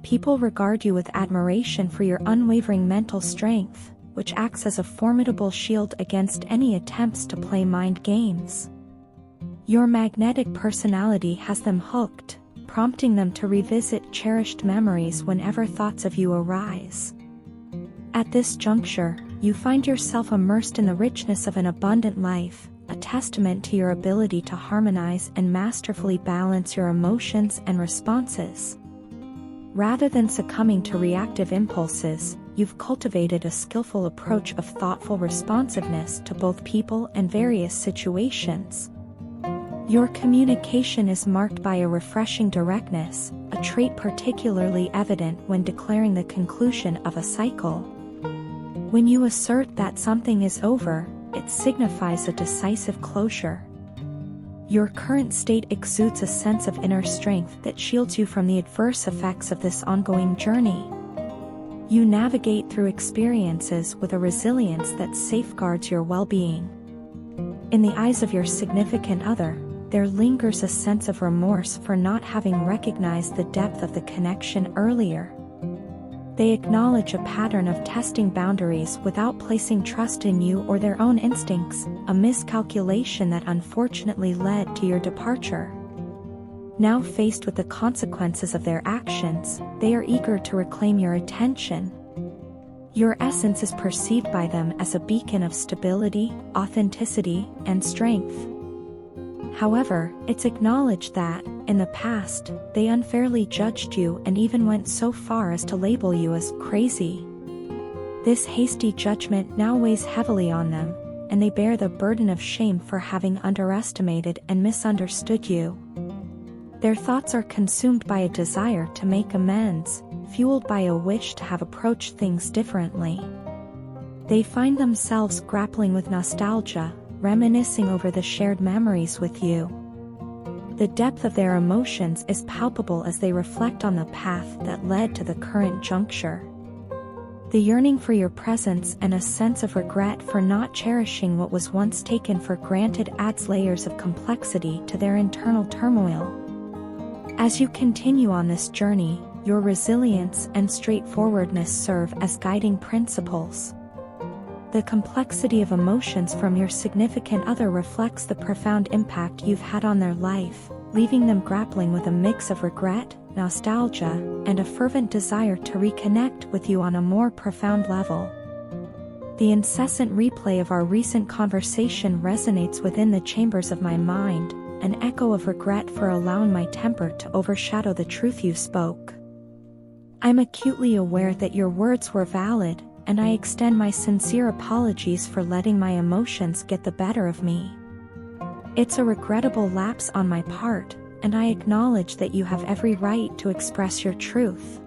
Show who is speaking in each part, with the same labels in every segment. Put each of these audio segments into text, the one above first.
Speaker 1: People regard you with admiration for your unwavering mental strength, which acts as a formidable shield against any attempts to play mind games. Your magnetic personality has them hooked, prompting them to revisit cherished memories whenever thoughts of you arise. At this juncture, you find yourself immersed in the richness of an abundant life, a testament to your ability to harmonize and masterfully balance your emotions and responses. Rather than succumbing to reactive impulses, you've cultivated a skillful approach of thoughtful responsiveness to both people and various situations. Your communication is marked by a refreshing directness, a trait particularly evident when declaring the conclusion of a cycle. When you assert that something is over, it signifies a decisive closure. Your current state exudes a sense of inner strength that shields you from the adverse effects of this ongoing journey. You navigate through experiences with a resilience that safeguards your well-being. In the eyes of your significant other, there lingers a sense of remorse for not having recognized the depth of the connection earlier. They acknowledge a pattern of testing boundaries without placing trust in you or their own instincts, a miscalculation that unfortunately led to your departure. Now faced with the consequences of their actions, they are eager to reclaim your attention. Your essence is perceived by them as a beacon of stability, authenticity, and strength. However, it's acknowledged that, in the past, they unfairly judged you and even went so far as to label you as crazy. This hasty judgment now weighs heavily on them, and they bear the burden of shame for having underestimated and misunderstood you. Their thoughts are consumed by a desire to make amends, fueled by a wish to have approached things differently. They find themselves grappling with nostalgia, reminiscing over the shared memories with you. The depth of their emotions is palpable as they reflect on the path that led to the current juncture. The yearning for your presence and a sense of regret for not cherishing what was once taken for granted adds layers of complexity to their internal turmoil. As you continue on this journey, your resilience and straightforwardness serve as guiding principles. The complexity of emotions from your significant other reflects the profound impact you've had on their life, leaving them grappling with a mix of regret, nostalgia, and a fervent desire to reconnect with you on a more profound level. The incessant replay of our recent conversation resonates within the chambers of my mind, an echo of regret for allowing my temper to overshadow the truth you spoke. I'm acutely aware that your words were valid, and I extend my sincere apologies for letting my emotions get the better of me. It's a regrettable lapse on my part, and I acknowledge that you have every right to express your truth.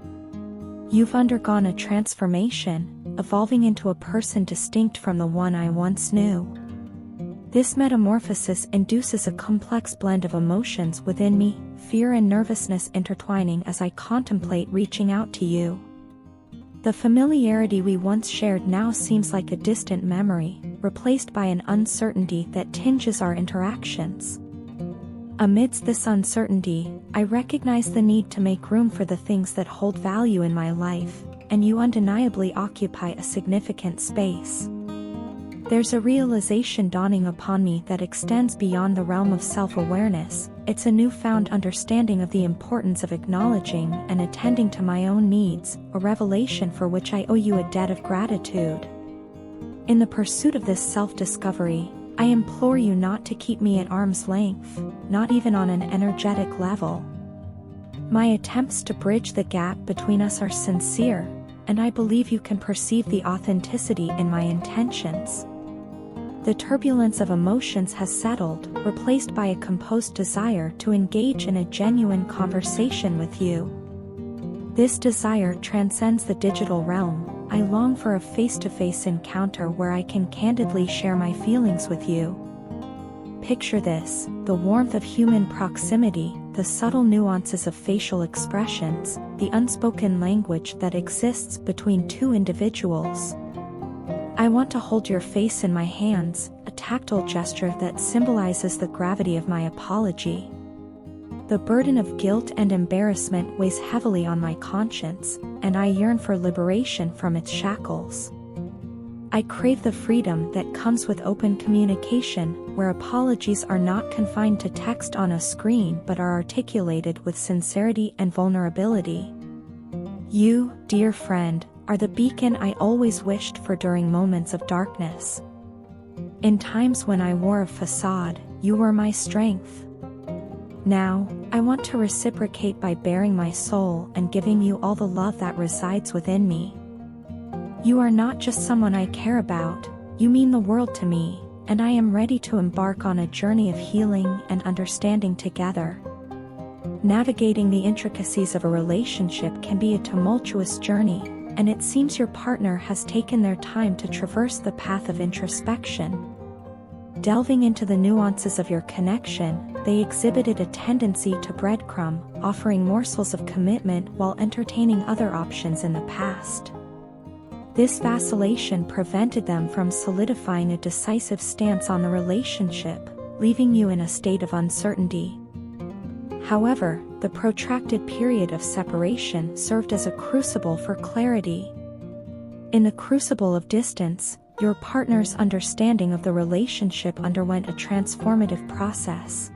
Speaker 1: You've undergone a transformation, evolving into a person distinct from the one I once knew. This metamorphosis induces a complex blend of emotions within me, fear and nervousness intertwining as I contemplate reaching out to you. The familiarity we once shared now seems like a distant memory, replaced by an uncertainty that tinges our interactions. Amidst this uncertainty, I recognize the need to make room for the things that hold value in my life, and you undeniably occupy a significant space. There's a realization dawning upon me that extends beyond the realm of self-awareness. It's a newfound understanding of the importance of acknowledging and attending to my own needs, a revelation for which I owe you a debt of gratitude. In the pursuit of this self-discovery, I implore you not to keep me at arm's length, not even on an energetic level. My attempts to bridge the gap between us are sincere, and I believe you can perceive the authenticity in my intentions. The turbulence of emotions has settled, replaced by a composed desire to engage in a genuine conversation with you. This desire transcends the digital realm. I long for a face-to-face encounter where I can candidly share my feelings with you. Picture this: the warmth of human proximity, the subtle nuances of facial expressions, the unspoken language that exists between two individuals. I want to hold your face in my hands, a tactile gesture that symbolizes the gravity of my apology. The burden of guilt and embarrassment weighs heavily on my conscience, and I yearn for liberation from its shackles. I crave the freedom that comes with open communication, where apologies are not confined to text on a screen but are articulated with sincerity and vulnerability. You, dear friend, are the beacon I always wished for during moments of darkness. In times when I wore a facade, you were my strength. Now, I want to reciprocate by baring my soul and giving you all the love that resides within me. You are not just someone I care about, you mean the world to me, and I am ready to embark on a journey of healing and understanding together. Navigating the intricacies of a relationship can be a tumultuous journey, and it seems your partner has taken their time to traverse the path of introspection. Delving into the nuances of your connection, they exhibited a tendency to breadcrumb, offering morsels of commitment while entertaining other options in the past. This vacillation prevented them from solidifying a decisive stance on the relationship, leaving you in a state of uncertainty. However, the protracted period of separation served as a crucible for clarity. In the crucible of distance, your partner's understanding of the relationship underwent a transformative process.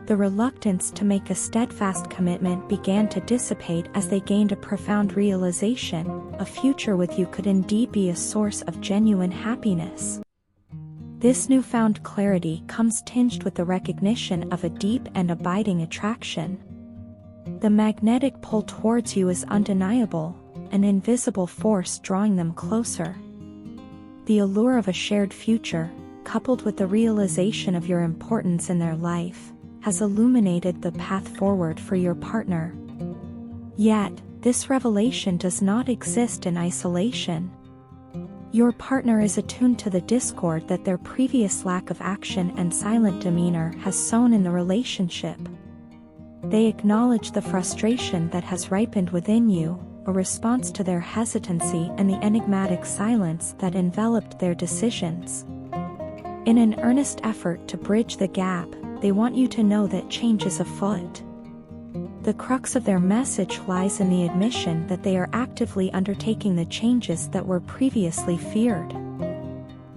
Speaker 1: The reluctance to make a steadfast commitment began to dissipate as they gained a profound realization: a future with you could indeed be a source of genuine happiness. This newfound clarity comes tinged with the recognition of a deep and abiding attraction. The magnetic pull towards you is undeniable, an invisible force drawing them closer. The allure of a shared future, coupled with the realization of your importance in their life, has illuminated the path forward for your partner. Yet, this revelation does not exist in isolation. Your partner is attuned to the discord that their previous lack of action and silent demeanor has sown in the relationship. They acknowledge the frustration that has ripened within you, a response to their hesitancy and the enigmatic silence that enveloped their decisions. In an earnest effort to bridge the gap, they want you to know that change is afoot. The crux of their message lies in the admission that they are actively undertaking the changes that were previously feared.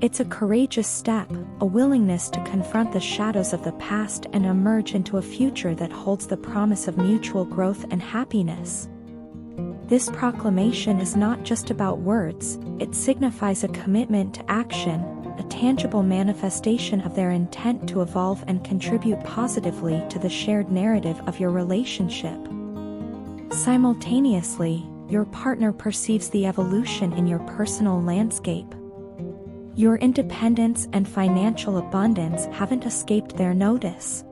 Speaker 1: It's a courageous step, a willingness to confront the shadows of the past and emerge into a future that holds the promise of mutual growth and happiness. This proclamation is not just about words, it signifies a commitment to action, a tangible manifestation of their intent to evolve and contribute positively to the shared narrative of your relationship. Simultaneously, your partner perceives the evolution in your personal landscape. Your independence and financial abundance haven't escaped their notice.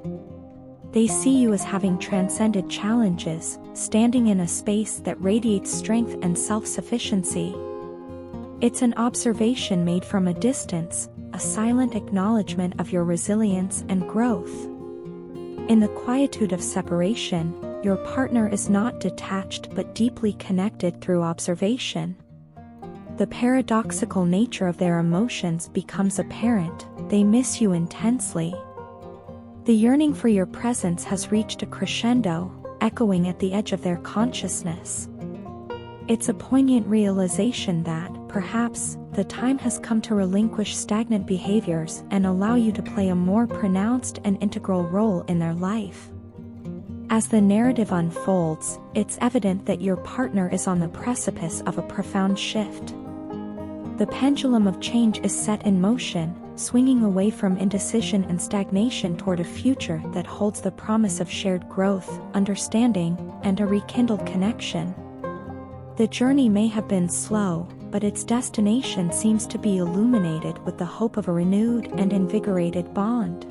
Speaker 1: They see you as having transcended challenges, standing in a space that radiates strength and self-sufficiency. It's an observation made from a distance, a silent acknowledgement of your resilience and growth. In the quietude of separation, your partner is not detached but deeply connected through observation. The paradoxical nature of their emotions becomes apparent: they miss you intensely. The yearning for your presence has reached a crescendo, echoing at the edge of their consciousness. It's a poignant realization that, perhaps, the time has come to relinquish stagnant behaviors and allow you to play a more pronounced and integral role in their life. As the narrative unfolds, it's evident that your partner is on the precipice of a profound shift. The pendulum of change is set in motion, swinging away from indecision and stagnation toward a future that holds the promise of shared growth, understanding, and a rekindled connection. The journey may have been slow, but its destination seems to be illuminated with the hope of a renewed and invigorated bond.